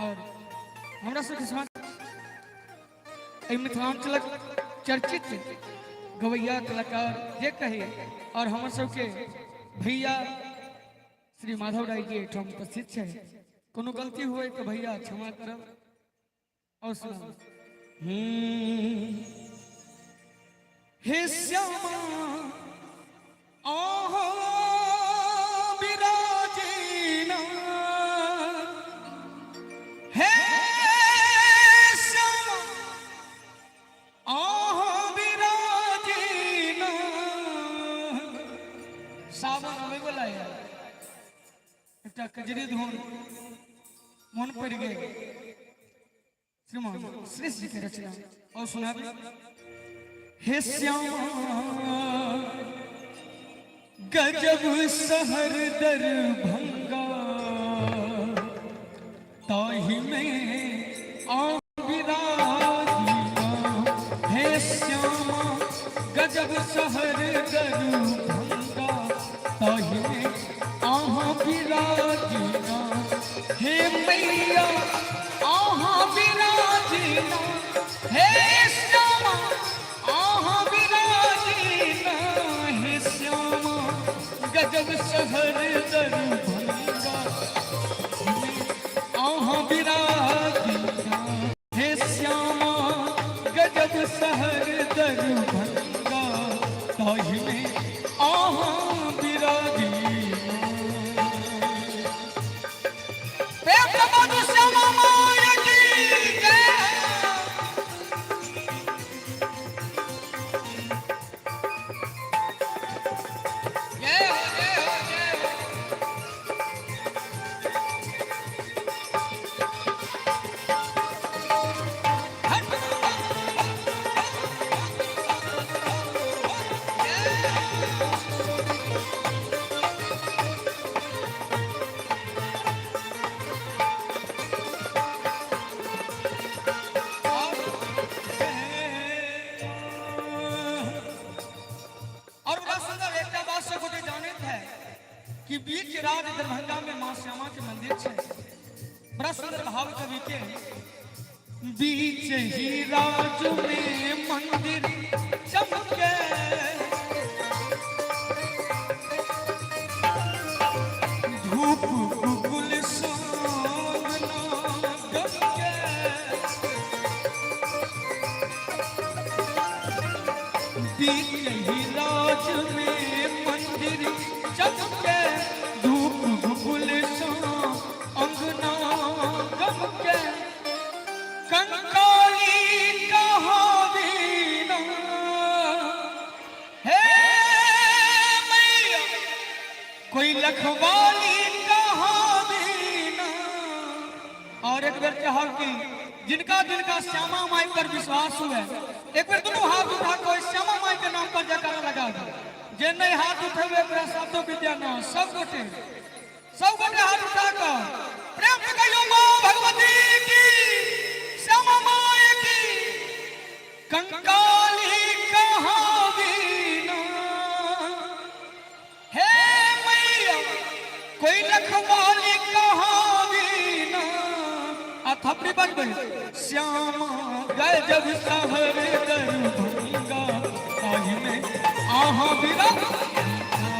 और हमरा सबके समाज मिथिलांचल चर्चित गवैया कलाकार जे कहे और हम सबके भैया श्री माधव राय जी एठाम उपस्थित है। कोनो गलती हुए तो भैया क्षमा करब और सुनाओ। हे श्यामा ओहो विराजीना हे श्यामा ओहो विराजीना। सावन आवे वाला है, एक कजरी धुन मन पड़ गए श्रीमान श्रेष्ठ जी के रचना और सुना। हे श्यामा गजब शहर दरभंगा ताही में आ विराजीना। हे श्यामा गजब शहर दरभंगा ताही में आहा विराजीना। हे मैया आहा विराजीना। हे श्यामा आहा विराजीना। हे श्यामा गजब शहर दरभंगा आहा विराजीना। हे श्यामा गजब शहर दरभंगा ताही में आहा विराजीना। प्रेम का बादू श्यामा माया की जय। कि बीच रात दरभंगा में मां श्यामा के मंदिर है। बड़ा सुंदर भाव कवि के बीच ही राज में मंदिर चमके धूप गुल सोना गमके। बीच ही राज में मंदिर चमके धूप गुल अंगना गमके। कंकाली कहावीना हे मैया कोई लखवाली कहावीना। और एक बार चाहब कि जिनका जिनका श्यामा माई पर विश्वास हुआ एक बार दोनों हाथ उठा कोई श्यामा माई के नाम पर जयकारा लगा दो। जे नहीं हाथ उठेबे सातो विद्या न सब गोटे हाथ उठा कर प्रेम से कहियो मां भगवती की श्यामा माई की। कंकाली कहावीना हे मैया कोई लखवाली कहावीना। थपड़ी बन गई श्यामा गजब शहर दरभंगा ताही में आहा विराजीना।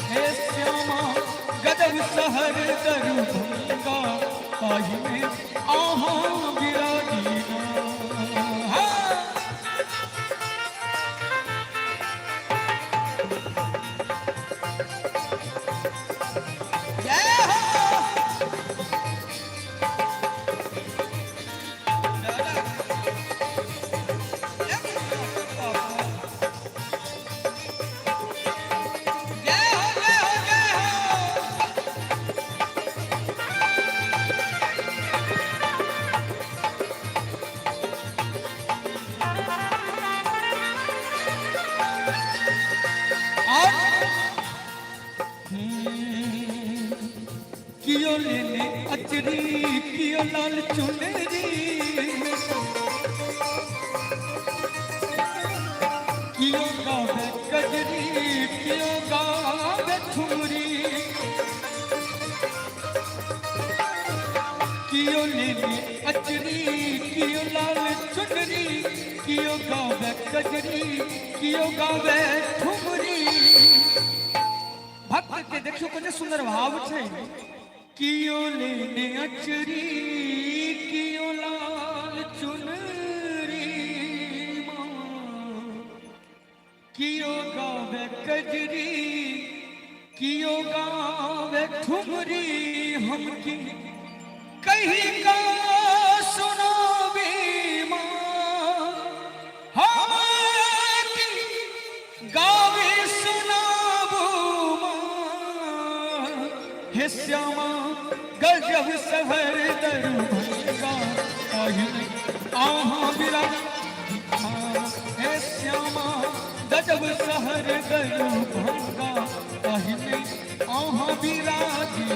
हे श्यामा गजब शहर दरभंगा ताही में आहा विराजीना। कियो लेने अचरी कियो लाल चुनरी कियो गावे कजरी कियो गावे ठुमरी कियो लेने अचरी कियो लाल चुनरी कियो गावे कजरी कियो गावे ठुमरी। भक्त के देखो कते सुंदर भाव छे। कियो लेने अचरी कियो लाल चुनरी कियो गावे कजरी कियो गावे ठुमरी। हम की कहीं का सुनावे मां हम की गावे सुनाबो मां। हे श्यामा गजब सहर दरभंगा आहा बिरा। हे श्यामा गजब सहर दरभंगा आहा बिराजी।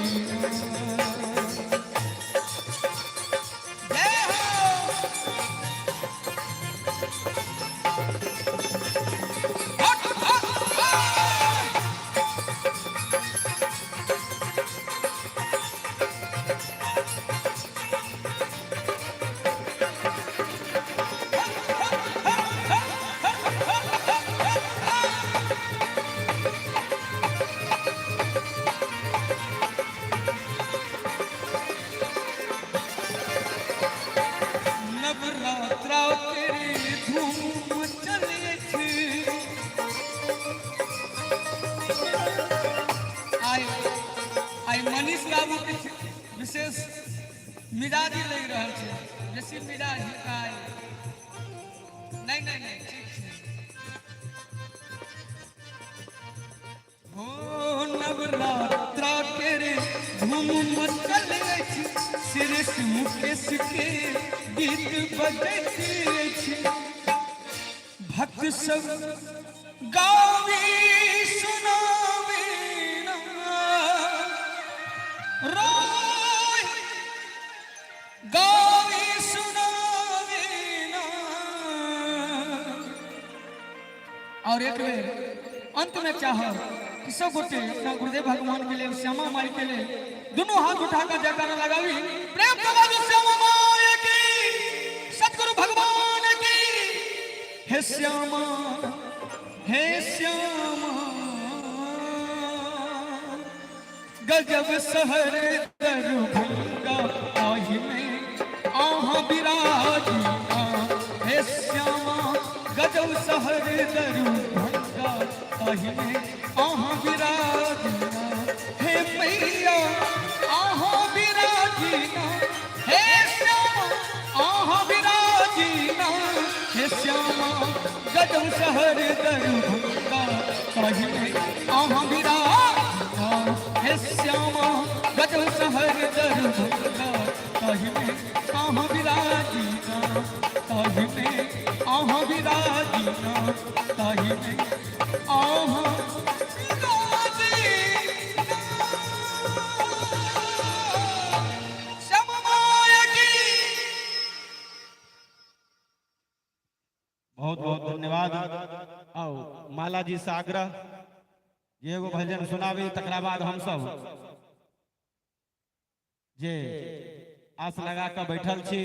मनीष बाबू के विशेष मिजाजी लग रहा है। जैसे मिजाज नहीं नहीं नहीं ठीक है। हो नवरात्रा के रे धूम मचल अछि सिरेश मुकेश के गीत बजैत अछि। भक्त सब गावे सुनावे रोय गावे सुनावे ना। और एक बेर अंत में चाह कि सब गोटे अपना गुरुदेव भगवान के लिए श्यामा माई के लिए दोनों हाथ उठाकर जयकारा लगावी। प्रेम से बोलो श्यामा माई की, सतगुरु भगवान की। हे श्यामा हे श्यामा गजब सहर दरभंगा आहि में आहा बिराजिया। हे श्यामा गजब सहर दरभंगा आहि में आहा बिराजिया। हे मैया आहा बिराजिया। हे श्यामा आहा बिराजिया। हे श्यामा गजब सहर दरभंगा आहि में आहा बिराजिया। हे श्यामा गजब सहर दरभंगा आहि में आहा बिराजिया। ताहि में आहा बिराजिया। ताहि में आहा बहुत बहुत धन्यवाद। आओ माला जी से आग्रह जे एगो भजन सुनाबी तकरा बाद हम सब जे आस लगा के बैठल छी